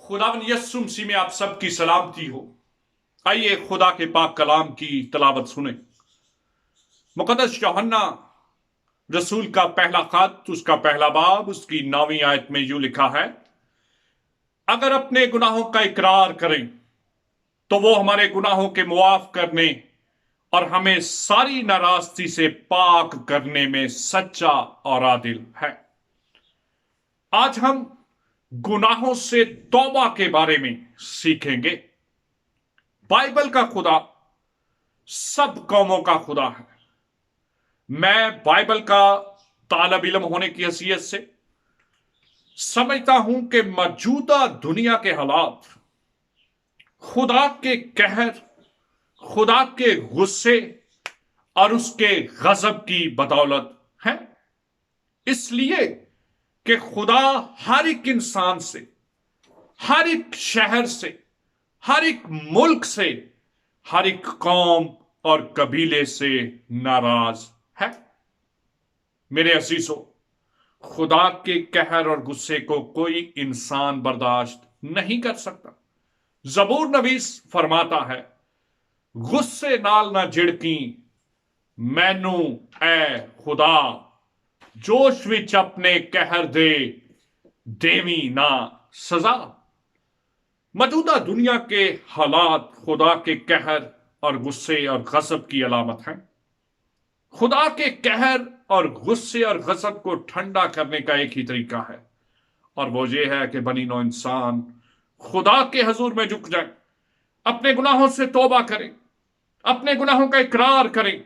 खुदावन यस्सु मसीह में आप सबकी सलामती हो। आइए खुदा के पाक कलाम की तलावत सुने। मुकद्दस यूहन्ना रसूल का पहला खत, उसका पहला बाब, उसकी 9वीं आयत में यूं लिखा है, अगर अपने गुनाहों का इकरार करें तो वो हमारे गुनाहों के मुआफ करने और हमें सारी नाराजगी से पाक करने में सच्चा और आदिल है। आज हम गुनाहों से तौबा के बारे में सीखेंगे। बाइबल का खुदा सब कौमों का खुदा है। मैं बाइबल का तालिब इल्म होने की हैसियत से समझता हूं कि मौजूदा दुनिया के हालात खुदा के कहर, खुदा के गुस्से और उसके गजब की बदौलत है। इसलिए कि खुदा हर एक इंसान से, हर एक शहर से, हर एक मुल्क से, हर एक कौम और कबीले से नाराज है। मेरे अजीजों, खुदा के कहर और गुस्से को कोई इंसान बर्दाश्त नहीं कर सकता। जबूर नवीस फरमाता है, गुस्से नाल ना झिड़की मैनू ऐ खुदा, जोश विच अपने कहर दे देवी ना सजा। मौजूदा दुनिया के हालात खुदा के कहर और गुस्से और गजब की अलामत हैं। खुदा के कहर और गुस्से और गजब को ठंडा करने का एक ही तरीका है, और वो ये है कि बनी नौ इंसान खुदा के हजूर में झुक जाए, अपने गुनाहों से तौबा करें, अपने गुनाहों का इकरार करें,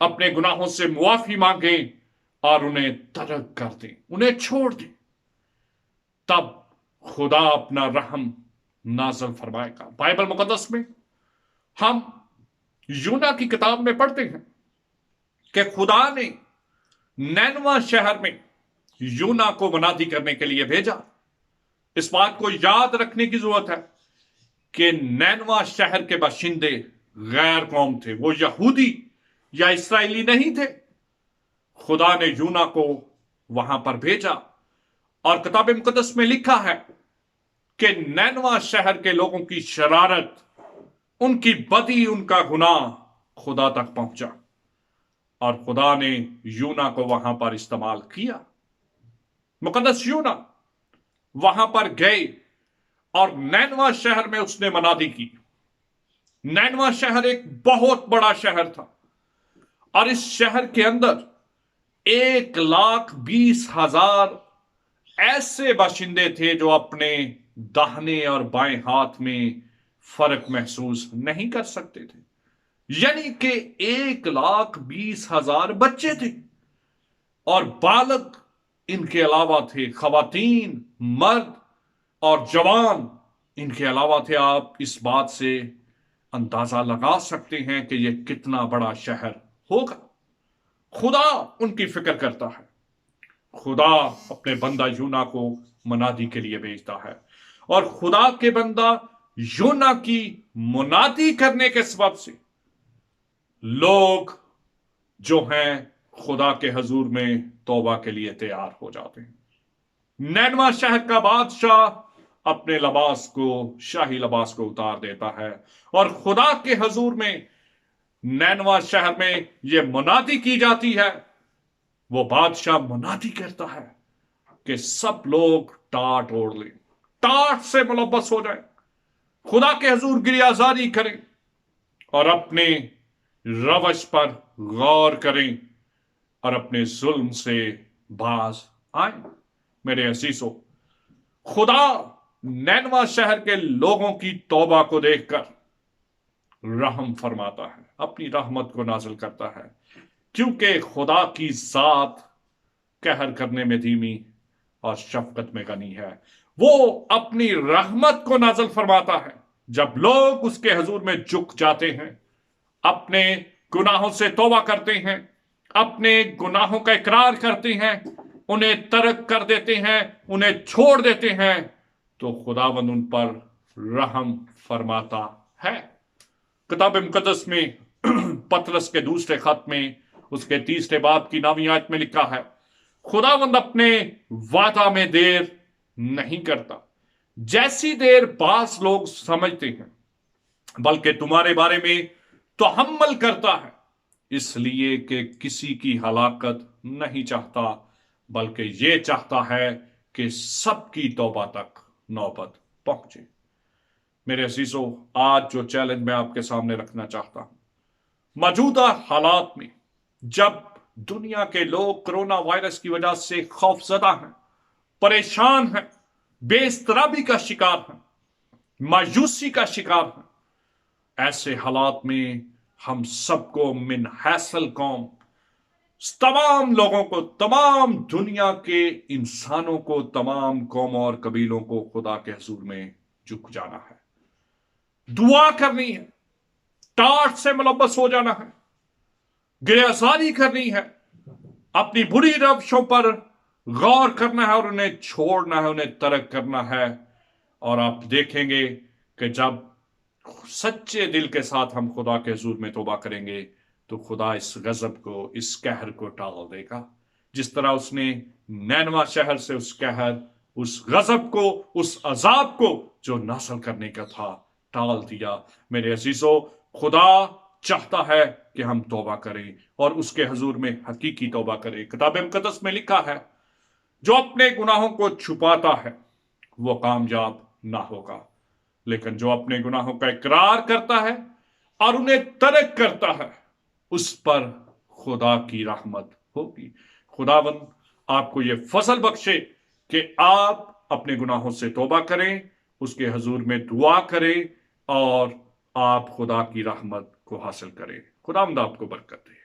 अपने गुनाहों से मुआफी मांगें और उन्हें तर्क कर दें, उन्हें छोड़ दें। तब खुदा अपना रहम नाज़िल फरमाएगा। बाइबल मुकद्दस में हम यूना की किताब में पढ़ते हैं कि खुदा ने नैनवा शहर में यूना को मुनादी करने के लिए भेजा। इस बात को याद रखने की जरूरत है कि नैनवा शहर के बाशिंदे गैर कौम थे, वो यहूदी या इसराइली नहीं थे। खुदा ने यूना को वहां पर भेजा और किताब मुकद्दस में लिखा है कि नैनवा शहर के लोगों की शरारत, उनकी बदी, उनका गुनाह खुदा तक पहुंचा और खुदा ने यूना को वहां पर इस्तेमाल किया। मुकद्दस यूना वहां पर गए और नैनवा शहर में उसने मनादी की। नैनवा शहर एक बहुत बड़ा शहर था और इस शहर के अंदर 1,20,000 ऐसे बाशिंदे थे जो अपने दाहिने और बाएं हाथ में फर्क महसूस नहीं कर सकते थे। यानी कि 1,20,000 बच्चे थे और बालक इनके अलावा थे, खवातीन, मर्द और जवान इनके अलावा थे। आप इस बात से अंदाजा लगा सकते हैं कि यह कितना बड़ा शहर होगा। खुदा उनकी फिक्र करता है। खुदा अपने बंदा यूना को मुनादी के लिए भेजता है और खुदा के बंदा यूना की मुनादी करने के सबब से लोग जो हैं खुदा के हजूर में तौबा के लिए तैयार हो जाते हैं। नैनवा शहर का बादशाह अपने लिबास को, शाही लिबास को उतार देता है और खुदा के हजूर में नैनवा शहर में यह मुनादी की जाती है। वो बादशाह मुनादी करता है कि सब लोग टाट ओढ़ लें, टाट से मुलब्बस हो जाए, खुदा के हजूर गिरियाजारी करें और अपने रवश पर गौर करें और अपने जुल्म से बाज आए। मेरे अजीजों, खुदा नैनवा शहर के लोगों की तौबा को देखकर रहम फरमाता है, अपनी रहमत को नाजिल करता है, क्योंकि खुदा की जात कहर करने में धीमी और शफकत में गनी है। वो अपनी रहमत को नाजिल फरमाता है जब लोग उसके हजूर में झुक जाते हैं, अपने गुनाहों से तौबा करते हैं, अपने गुनाहों का इकरार करते हैं, उन्हें तर्क कर देते हैं, उन्हें छोड़ देते हैं, तो खुदावंद उन पर रहम फरमाता है। किताब मुकद्दस में पतरस के दूसरे खत में उसके 3 बाब की 9वीं आयत में लिखा है, खुदावंद अपने वादा में देर नहीं करता, जैसी देर बास लोग समझते हैं, बल्कि तुम्हारे बारे में तहम्मुल करता है, इसलिए कि किसी की हलाकत नहीं चाहता, बल्कि ये चाहता है कि सबकी तौबा तक नौबत पहुंचे। मेरे अजीजों, आज जो चैलेंज मैं आपके सामने रखना चाहता हूं, मौजूदा हालात में जब दुनिया के लोग कोरोना वायरस की वजह से खौफजदा हैं, परेशान हैं, बेस्तराबी का शिकार हैं, मायूसी का शिकार हैं, ऐसे हालात में हम सबको मिन हैसल कौम, तमाम लोगों को, तमाम दुनिया के इंसानों को, तमाम कौमों और कबीलों को खुदा के हुजूर में झुक जाना है, दुआ करनी है, टाट से मुलव्वस हो जाना है, गिरफ्तारी करनी है, अपनी बुरी रवशों पर गौर करना है और उन्हें छोड़ना है, उन्हें तर्क करना है। और आप देखेंगे कि जब सच्चे दिल के साथ हम खुदा के हुजूर में तौबा करेंगे तो खुदा इस गजब को, इस कहर को टाल देगा, जिस तरह उसने नैनवा शहर से उस कहर, उस गजब को, उस अजाब को जो नासल करने का था, टाल दिया। मेरे अजीजों, खुदा चाहता है कि हम तौबा करें और उसके हुजूर में हकीकी तौबा करें। किताब मुकद्दस में लिखा है, जो अपने गुनाहों को छुपाता है वो कामयाब ना होगा, लेकिन जो अपने गुनाहों का इकरार करता है और उन्हें तर्क करता है, उस पर खुदा की रहमत होगी। खुदावन आपको ये फजल बख्शे कि आप अपने गुनाहों से तौबा करें, उसके हुजूर में दुआ करें और आप खुदा की रहमत को हासिल करें। खुदावंद आपको बरकत दे।